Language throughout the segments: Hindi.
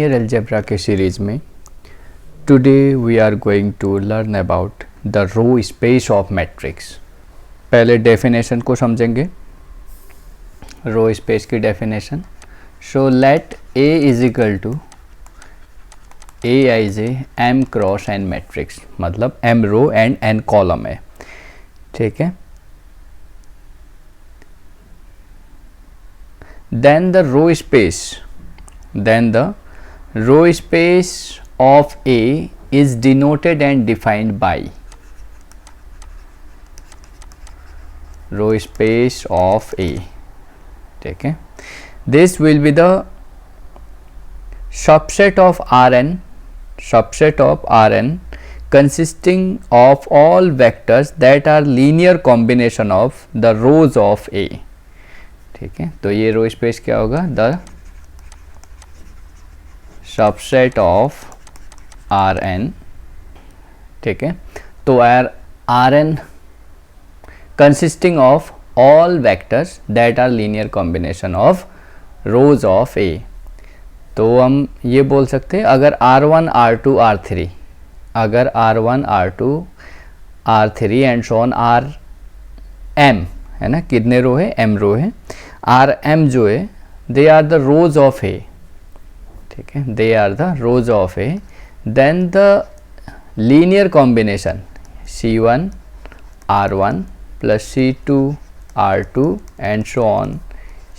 लीनियर अलजेब्रा के सीरीज में today we are going to learn about the row space of matrix. पहले डेफिनेशन को समझेंगे, रो स्पेस की definition. So let A is equal to A is a M cross N matrix, मतलब M row and N column है, ठीक है। then the row space of A is denoted and defined by row space of A, ठीक है। This will be the subset of Rn consisting of all vectors that are linear combination of the rows of A, ठीक है। तो ये रो स्पेस क्या होगा, the subset of R N, ठीक है। तो R N consisting of all vectors that are linear combination of rows of A. तो हम ये बोल सकते हैं अगर R1 R2 R3, अगर R1 R2 R3 and so on R M है ना, कितने रो है, एम रो है, आर एम जो है they are the rows of A, ठीक है, they are the rows of A, then the linear combination C1 R1 plus C2 R2 and so on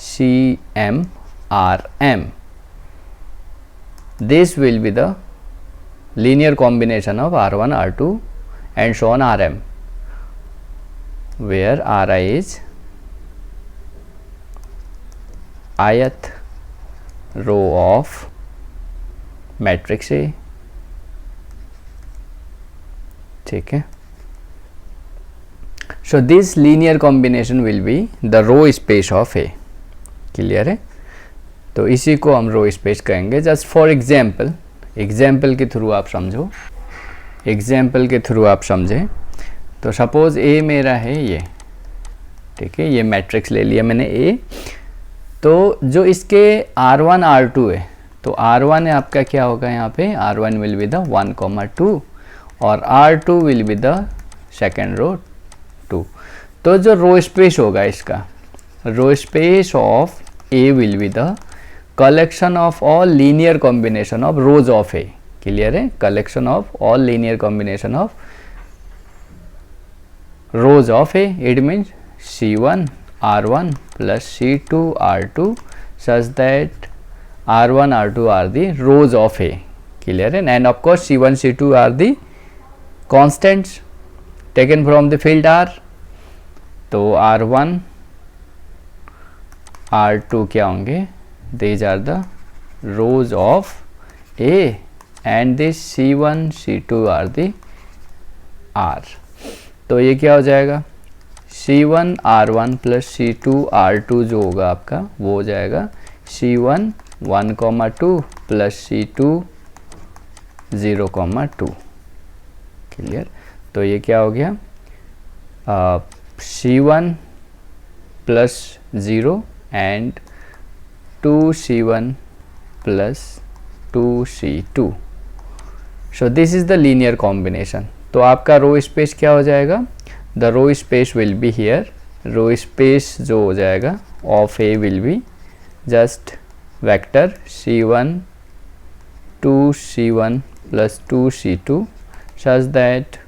CM RM, this will be the linear combination of R1 R2 and so on RM, where Ri is ith row of matrix A, ठीक है। So this linear combination will be the row space of A, clear है। तो इसी को हम रो स्पेस कहेंगे। जस्ट फॉर एग्जाम्पल, एग्जाम्पल के थ्रू आप समझो, एग्जाम्पल के थ्रू आप समझें। तो सपोज ए मेरा है ये, ठीक है, ये मैट्रिक्स ले लिया मैंने ए। तो जो इसके R1 R2 है, तो R1 है आपका क्या होगा यहाँ पे, R1 विल बी द 1,2 और R2 will be the second row 2। तो जो रो स्पेस होगा इसका, row space of A will be the collection of all linear combination of rows of A, clear है, collection of all linear combination of rows of A, it means C1 R1 plus C2 R2 such that R1 R2 are the rows of A, clear है, and of course C1 C2 are the constants taken from the field R। तो R1 R2 क्या होंगे, these are the rows of A and this C1 C2 are the R। तो ये क्या हो जाएगा, C1 R1 plus C2 R2 जो होगा आपका वो हो जाएगा C1 1,2 प्लस C2 0,2, क्लियर। तो ये क्या हो गया, C1 plus 0 and 2C1 plus 2C2। So this is the linear combination। तो आपका रो स्पेस क्या हो जाएगा, the row space will be here, row space जो हो जाएगा of A will be just vector C1 2C1 plus 2C2 such that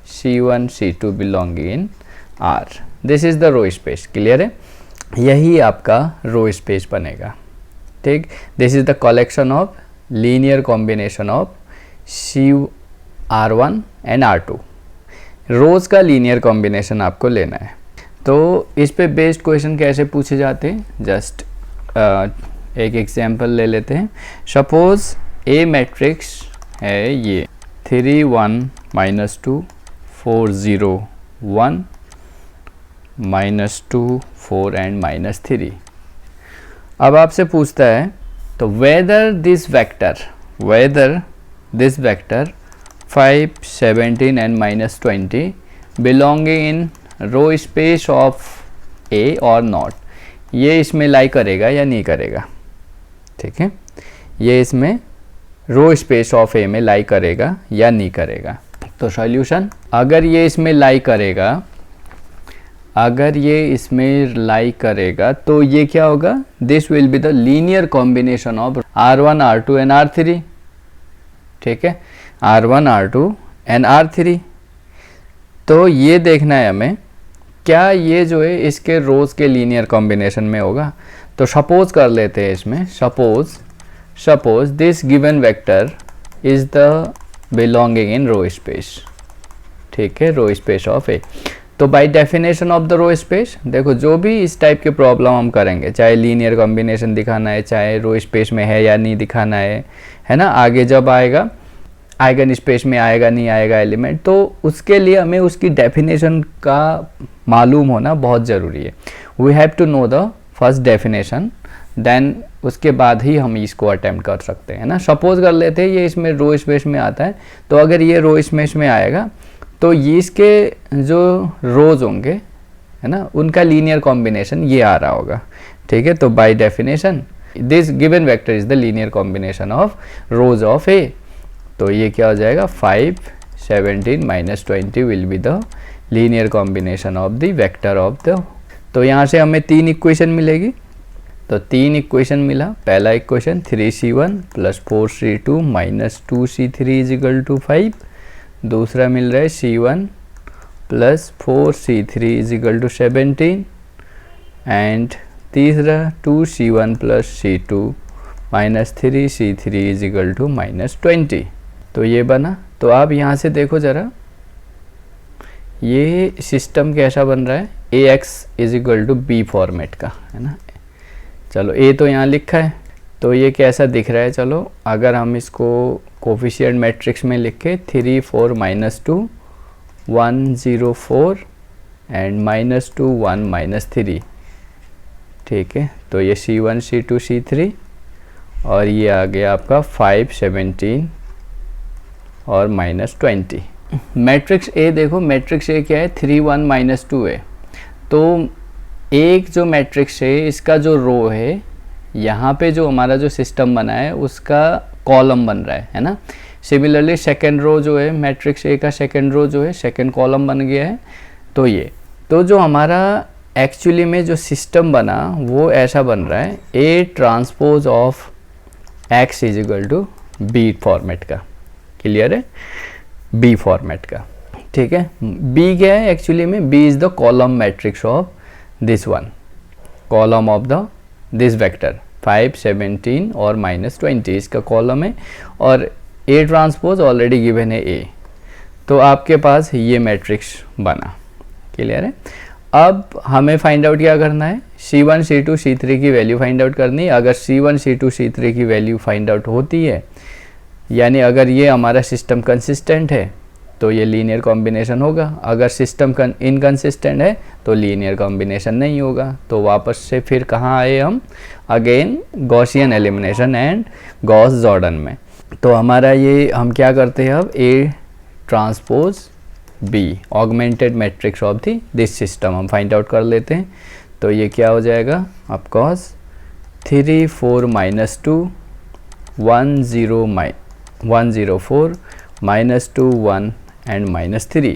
C1 C2 belonging in R। This is the row space, clear है, यही आपका रो स्पेस बनेगा, ठीक। This is the collection of linear combination of R1 and R2। Rows का लीनियर कॉम्बिनेशन आपको लेना है। तो इस पे बेस्ड क्वेश्चन कैसे पूछे जाते हैं, जस्ट एक एग्जांपल ले लेते हैं। सपोज ए मैट्रिक्स है ये 3 1 -2 4 0 1 -2 4 एंड -3। अब आपसे पूछता है तो whether this vector 5 17 and -20 belonging in row space of A और नॉट, ये इसमें लाई करेगा या नहीं करेगा, ठीक है, ये इसमें रो स्पेस ऑफ ए में लाई करेगा या नहीं करेगा। तो सॉल्यूशन, अगर ये इसमें लाई करेगा, अगर ये इसमें लाई करेगा तो ये क्या होगा, this will be the linear combination of R1 R2 and R3। ठीक है, R1 R2 एंड R3। तो ये देखना है हमें क्या ये जो है इसके रोज के लीनियर कॉम्बिनेशन में होगा। तो सपोज कर लेते हैं इसमें, suppose this given vector is the belonging in row space. ठीक है, रो स्पेस ऑफ ए। तो by definition of the row space, देखो जो भी इस टाइप के प्रॉब्लम हम करेंगे, चाहे लीनियर कॉम्बिनेशन दिखाना है, चाहे रो स्पेस में है या नहीं दिखाना है ना, आगे जब आएगा आइगन स्पेस में आएगा नहीं आएगा एलिमेंट, तो उसके लिए हमें उसकी डेफिनेशन का मालूम होना बहुत ज़रूरी है। We have to know the first definition, then उसके बाद ही हम इसको अटेम्प्ट कर सकते हैं ना। सपोज कर लेते हैं ये इसमें रो स्पेस में आता है, तो अगर ये रो स्पेस में आएगा तो ये इसके जो रोज होंगे है ना, उनका लीनियर कॉम्बिनेशन ये आ रहा होगा। ठीक है, तो by definition this given vector is the linear combination of rows of A. तो ये क्या हो जाएगा, 5 17 minus 20 will be the linear combination of the vector of the. तो यहाँ से हमें 3 इक्वेशन मिलेगी। तो 3 इक्वेशन मिला। पहला equation 3c1 plus 4c2 minus 2c3 is equal to 5। दूसरा मिल रहा है c1 plus 4c3 is equal to 17 and तीसरा 2c1 plus c2 minus 3c3 is equal to minus 20। तो ये बना। तो आप यहाँ से देखो ज़रा ये सिस्टम कैसा बन रहा है, ax is equal to B format का है ना। चलो a तो यहाँ लिखा है, तो ये कैसा दिख रहा है। चलो अगर हम इसको कोफिशिएंट मैट्रिक्स में लिखे 3 4 माइनस 2 1 0 4 एंड माइनस 2 1 माइनस 3। ठीक है, तो ये c1 c2 c3 और ये आ गया आपका 5 17 और माइनस 20। मैट्रिक्स ए देखो, मैट्रिक्स ए क्या है, 3 1 माइनस 2 है। तो एक जो मैट्रिक्स है इसका जो रो है, यहाँ पे जो हमारा जो सिस्टम बना है उसका कॉलम बन रहा है ना। सिमिलरली सेकेंड रो जो है मैट्रिक्स ए का, सेकेंड रो जो है सेकेंड कॉलम बन गया है। तो ये तो जो हमारा एक्चुअली में जो सिस्टम बना वो ऐसा बन रहा है, A transpose of X is equal to B format का। क्लियर है, बी फॉर्मेट का। ठीक है, बी क्या है एक्चुअली में, B is the column matrix of this one, column of the this vector 5 17 और माइनस 20 इसका कॉलम है, और ए ट्रांसपोज ऑलरेडी गिवन है ए। तो आपके पास ये मैट्रिक्स बना। क्लियर है। अब हमें फाइंड आउट क्या करना है, c1 c2 c3 की वैल्यू फाइंड आउट करनी है। अगर c1 c2 c3 की वैल्यू फाइंड आउट होती है, यानी अगर ये हमारा सिस्टम कंसिस्टेंट है तो ये लीनियर कॉम्बिनेशन होगा। अगर सिस्टम इनकंसिस्टेंट है तो लीनियर कॉम्बिनेशन नहीं होगा। तो वापस से फिर कहाँ आए हम, again Gaussian elimination and Gauss Jordan में। तो हमारा ये हम क्या करते हैं अब, A transpose B augmented matrix of the this system हम फाइंड आउट कर लेते हैं। तो ये क्या हो जाएगा, of course 3 4 minus 2 1 0 4 minus 2 1 and minus 3,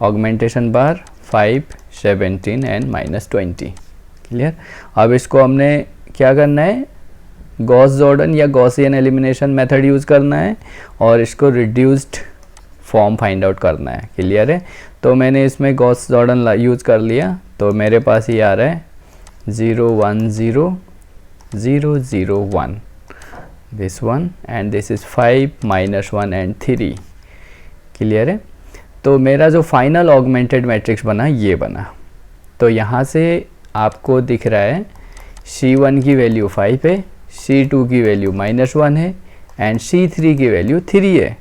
augmentation bar 5 17 and minus 20। Clear. अब इसको हमने क्या करना है, गॉस जॉर्डन या गॉसियन एलिमिनेशन मेथड यूज़ करना है और इसको रिड्यूस्ड फॉर्म फाइंड आउट करना है। क्लियर है। तो मैंने इसमें गॉस जॉर्डन यूज़ कर लिया, तो मेरे पास ये आ रहा है 0 1 0 0 0 1 this one and this is 5 minus 1 and 3। Clear है। तो मेरा जो फाइनल ऑगमेंटेड मैट्रिक्स बना ये बना। तो यहाँ से आपको दिख रहा है c1 की वैल्यू 5 है, c2 की वैल्यू -1 है एंड c3 की वैल्यू 3 है।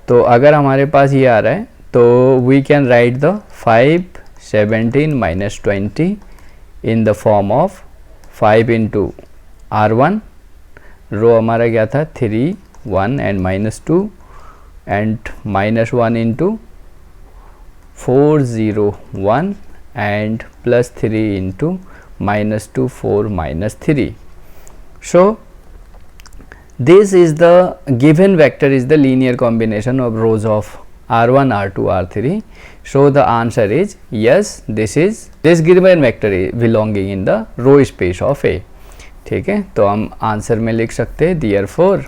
तो अगर हमारे पास ये आ रहा है तो we can write the 5 17 minus 20 in the form of 5 into R1, row हमारा क्या था 3 1 and -2 and -1 into 4 0 1 and +3 into -2 4 -3। So This is the given vector is the linear combination of rows of r1, r2, r3. So the answer is yes, this given vector is belonging in the row space of A. ठीक है, तो हम आंसर में लिख सकते हैं therefore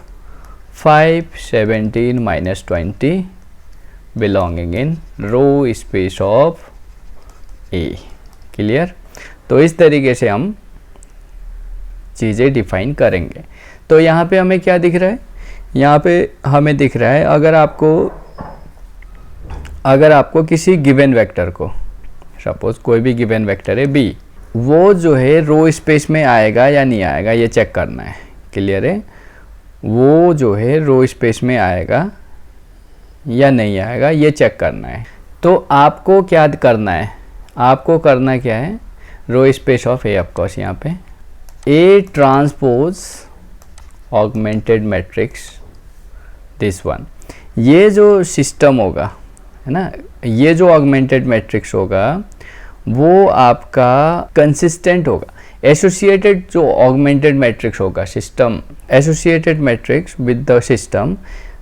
5, 17 minus 20 belonging in row space of A. Clear? तो इस तरीके से हम चीज़ें डिफाइन करेंगे। तो यहाँ पे हमें क्या दिख रहा है? यहाँ पे हमें दिख रहा है अगर आपको किसी गिवन वेक्टर को, सपोज कोई भी गिवन वेक्टर है b, वो जो है रो स्पेस में आएगा या नहीं आएगा ये चेक करना है। क्लियर है? वो जो है रो स्पेस में आएगा या नहीं आएगा ये चेक करना है। तो आपको क्या करना है? आपको करना क्या है? Row space of A, of course यहाँ पे A transpose augmented matrix this one, ये जो सिस्टम होगा है ना, ये जो ऑगमेंटेड मैट्रिक्स होगा वो आपका कंसिस्टेंट होगा। एसोसिएटेड जो ऑगमेंटेड मैट्रिक्स होगा, system associated matrix with the system,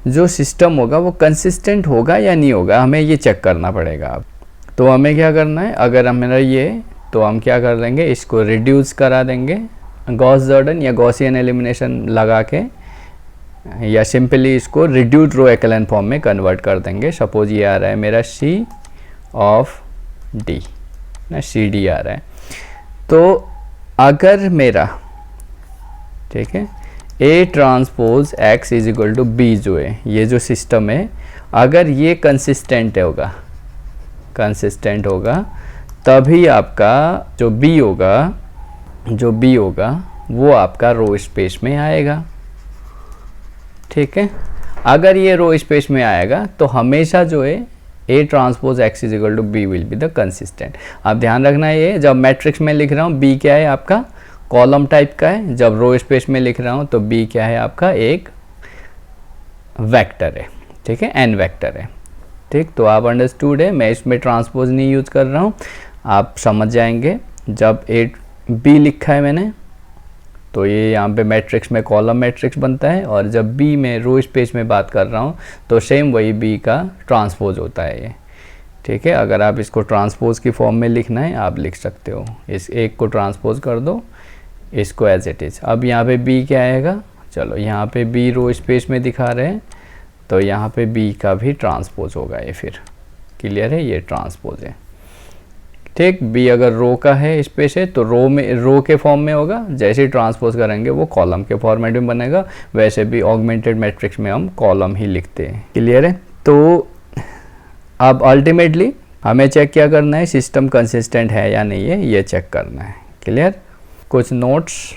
जो सिस्टम होगा वो कंसिस्टेंट होगा या नहीं होगा, हमें ये चेक करना पड़ेगा। अब तो हमें क्या करना है? अगर हमें ये, तो हम क्या कर देंगे, इसको रिड्यूस करा देंगे गॉस जॉर्डन या गॉसियन एलिमिनेशन लगा के, या सिंपली इसको रिड्यूस्ड रो एक्लन फॉर्म में कन्वर्ट कर देंगे। सपोज ये आ रहा है मेरा C ऑफ D ना, CD आ रहा है। तो अगर मेरा, ठीक है, A transpose X is equal to B जो है, ये जो सिस्टम है, अगर ये कंसिस्टेंट होगा तभी आपका जो B होगा वो आपका रो स्पेस में आएगा। ठीक है, अगर ये रो स्पेस में आएगा तो हमेशा जो है A transpose X is equal to B will be the consistent. अब ध्यान रखना है, ये जब मैट्रिक्स में लिख रहा हूँ B क्या है आपका? कॉलम टाइप का है। जब रो स्पेस में लिख रहा हूँ तो B क्या है आपका? एक वेक्टर है। ठीक है, n वेक्टर है। ठीक, तो आप अंडरस्टूड है, मैं इसमें ट्रांसपोज नहीं यूज कर रहा हूँ, आप समझ जाएंगे। जब B लिखा है मैंने तो ये यहाँ पे मैट्रिक्स में कॉलम मैट्रिक्स बनता है, और जब B में रो स्पेस में बात कर रहा हूँ तो सेम वही B का ट्रांसपोज होता है ये। ठीक है, अगर आप इसको ट्रांसपोज की फॉर्म में लिखना है आप लिख सकते हो, इस एक को ट्रांसपोज कर दो, इसको एज इट इज़। अब यहाँ पे B क्या आएगा? चलो यहाँ पे B रो स्पेस में दिखा रहे हैं तो यहाँ पे B का भी ट्रांसपोज होगा ये फिर। क्लियर है? ये ट्रांसपोज है। ठीक, B अगर रो का है स्पेस है तो रो के फॉर्म में होगा, जैसे ही ट्रांसपोज करेंगे वो कॉलम के फॉर्मेट में बनेगा। वैसे भी ऑगमेंटेड मैट्रिक्स में हम कॉलम ही लिखते हैं। क्लियर है? तो अब अल्टीमेटली हमें चेक क्या करना है? सिस्टम कंसिस्टेंट है या नहीं है ये चेक करना है। क्लियर? कुछ नोट्स।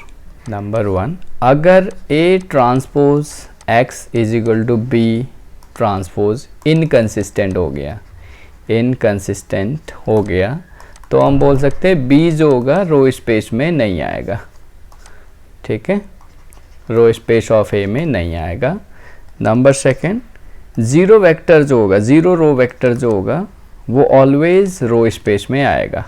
नंबर 1, अगर A transpose X is equal to B transpose inconsistent हो गया तो हम बोल सकते हैं B जो होगा रो स्पेस में नहीं आएगा। ठीक है, रो स्पेस ऑफ A में नहीं आएगा। नंबर 2, ज़ीरो वेक्टर जो होगा, ज़ीरो रो वेक्टर जो होगा वो ऑलवेज रो स्पेस में आएगा,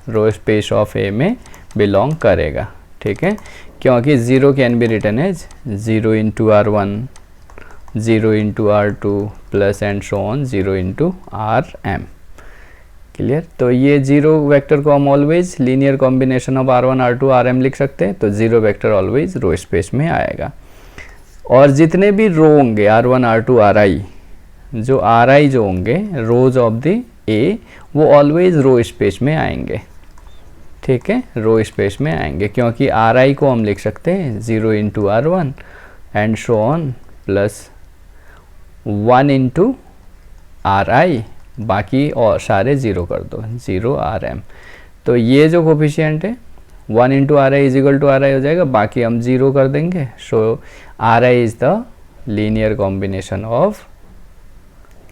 रो स्पेस ऑफ A में बिलोंग करेगा। ठीक है, क्योंकि zero can be written as 0 into R1, 0 into R2 plus and so on 0 into RM। Clear? तो ये जीरो वेक्टर को हम always linear combination of R1, R2, RM लिख सकते हैं। तो zero vector always row space में आएगा। और जितने भी रो होंगे R1, R2, RI, जो RI जो होंगे रोज ऑफ द A, वो ऑलवेज रो स्पेस में आएंगे। ठीक है, रो स्पेस में आएंगे, क्योंकि RI को हम लिख सकते हैं 0 into R1 and so on plus 1 into RI, बाकी और सारे ज़ीरो कर दो, 0 RM। तो ये जो कोफिशिएंट है 1 into RI is equal to RI हो जाएगा, बाकी हम 0 कर देंगे। So RI is the linear combination of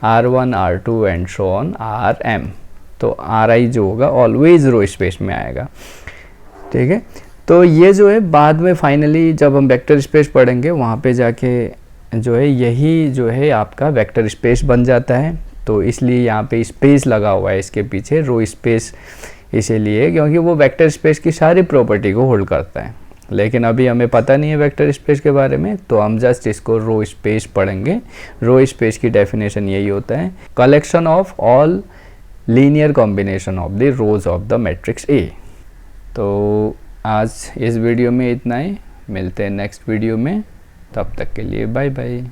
R1, R2 and so on RM। तो RI जो होगा ऑलवेज रो स्पेस में आएगा। ठीक है, तो ये जो है बाद में फाइनली जब हम वेक्टर स्पेस पढ़ेंगे वहाँ पे जाके जो है यही जो है आपका वेक्टर स्पेस बन जाता है। तो इसलिए यहाँ पे स्पेस लगा हुआ है इसके पीछे, रो स्पेस इसीलिए क्योंकि वो वेक्टर स्पेस की सारी प्रॉपर्टी को होल्ड करता है। लेकिन अभी हमें पता नहीं है वेक्टर स्पेस के बारे में, तो हम जस्ट इसको रो स्पेस पढ़ेंगे। रो स्पेस की डेफिनेशन यही होता है, collection of all linear combination of the rows of the matrix A. तो आज इस वीडियो में इतना ही, मिलते हैं नेक्स्ट वीडियो में, तब तक के लिए बाय बाय।